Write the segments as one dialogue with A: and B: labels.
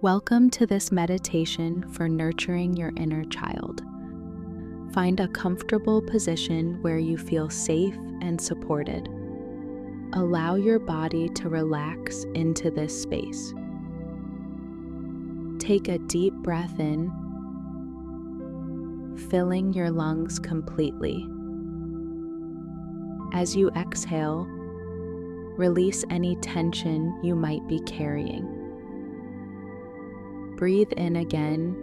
A: Welcome to this meditation for nurturing your inner child. Find a comfortable position where you feel safe and supported. Allow your body to relax into this space. Take a deep breath in, filling your lungs completely. As you exhale, release any tension you might be carrying. Breathe in again,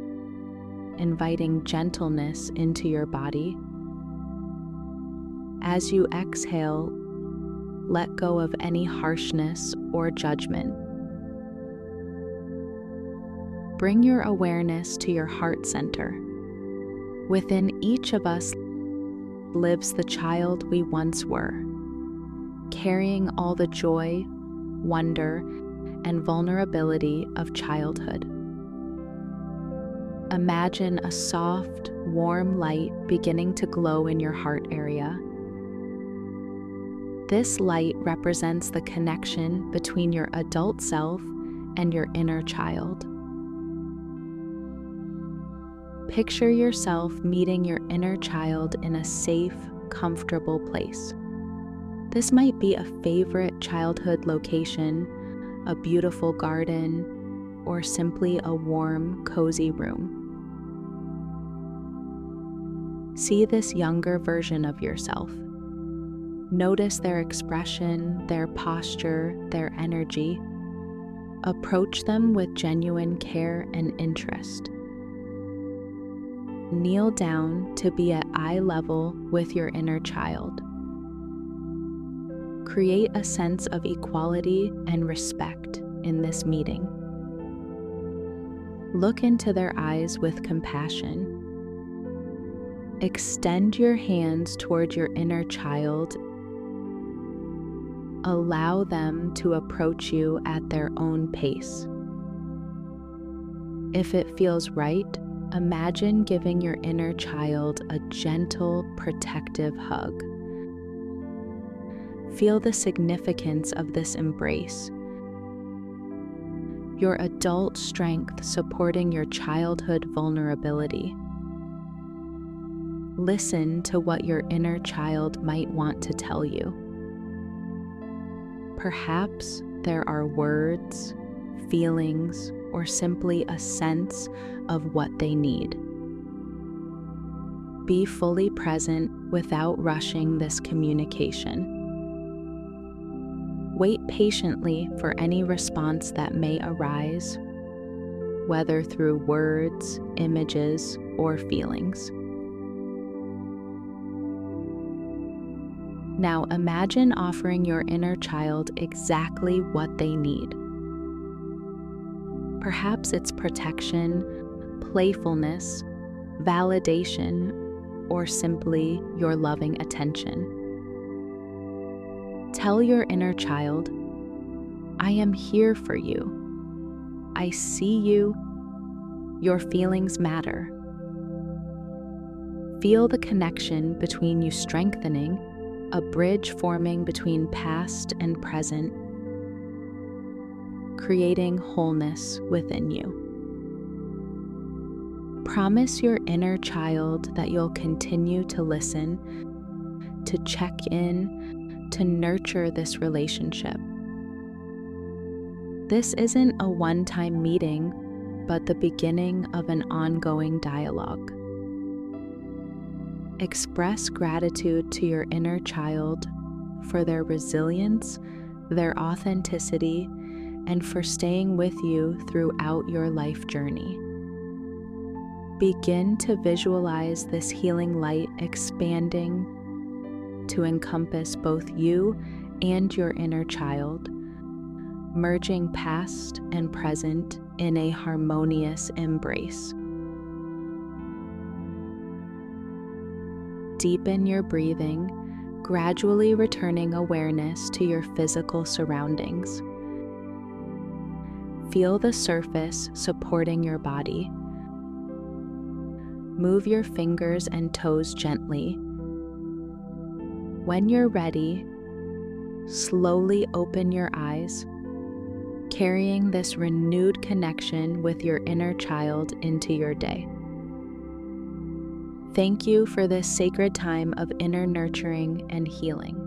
A: inviting gentleness into your body. As you exhale, let go of any harshness or judgment. Bring your awareness to your heart center. Within each of us lives the child we once were, carrying all the joy, wonder, and vulnerability of childhood. Imagine a soft, warm light beginning to glow in your heart area. This light represents the connection between your adult self and your inner child. Picture yourself meeting your inner child in a safe, comfortable place. This might be a favorite childhood location, a beautiful garden, or simply a warm, cozy room. See this younger version of yourself. Notice their expression, their posture, their energy. Approach them with genuine care and interest. Kneel down to be at eye level with your inner child. Create a sense of equality and respect in this meeting. Look into their eyes with compassion. Extend your hands toward your inner child. Allow them to approach you at their own pace. If it feels right, imagine giving your inner child a gentle, protective hug. Feel the significance of this embrace. Your adult strength supporting your childhood vulnerability. Listen to what your inner child might want to tell you. Perhaps there are words, feelings, or simply a sense of what they need. Be fully present without rushing this communication. Wait patiently for any response that may arise, whether through words, images, or feelings. Now imagine offering your inner child exactly what they need. Perhaps it's protection, playfulness, validation, or simply your loving attention. Tell your inner child, "I am here for you. I see you. Your feelings matter." Feel the connection between you strengthening, a bridge forming between past and present, creating wholeness within you. Promise your inner child that you'll continue to listen, to check in, to nurture this relationship. This isn't a one-time meeting, but the beginning of an ongoing dialogue. Express gratitude to your inner child for their resilience, their authenticity, and for staying with you throughout your life journey. Begin to visualize this healing light expanding to encompass both you and your inner child, merging past and present in a harmonious embrace. Deepen your breathing, gradually returning awareness to your physical surroundings. Feel the surface supporting your body. Move your fingers and toes gently. When you're ready, slowly open your eyes, carrying this renewed connection with your inner child into your day. Thank you for this sacred time of inner nurturing and healing.